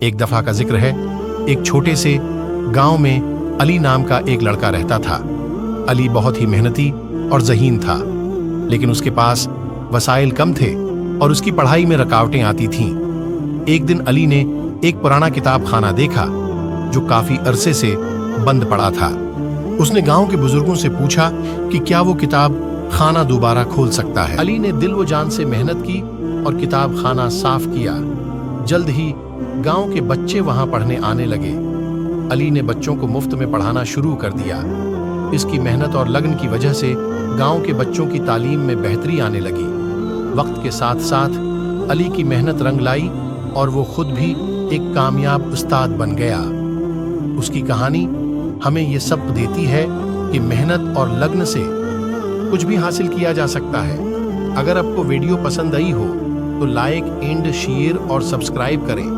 ایک دفعہ کا ذکر ہے، ایک چھوٹے سے گاؤں میں علی نام کا ایک لڑکا رہتا تھا۔ علی بہت ہی محنتی اور ذہین تھا، لیکن اس کے پاس وسائل کم تھے اور اس کی پڑھائی میں رکاوٹیں آتی تھیں۔ ایک دن علی نے ایک پرانا کتاب خانہ دیکھا جو کافی عرصے سے بند پڑا تھا۔ اس نے گاؤں کے بزرگوں سے پوچھا کہ کیا وہ کتاب خانہ دوبارہ کھول سکتا ہے۔ علی نے دل و جان سے محنت کی اور کتاب خانہ صاف کیا۔ جلد ہی گاؤں کے بچے وہاں پڑھنے آنے لگے۔ علی نے بچوں کو مفت میں پڑھانا شروع کر دیا۔ اس کی محنت اور لگن کی وجہ سے گاؤں کے بچوں کی تعلیم میں بہتری آنے لگی۔ وقت کے ساتھ ساتھ علی کی محنت رنگ لائی اور وہ خود بھی ایک کامیاب استاد بن گیا۔ اس کی کہانی ہمیں یہ سبق دیتی ہے کہ محنت اور لگن سے کچھ بھی حاصل کیا جا سکتا ہے۔ اگر آپ کو ویڈیو پسند آئی ہو تو لائک اینڈ شیئر اور سبسکرائب کریں۔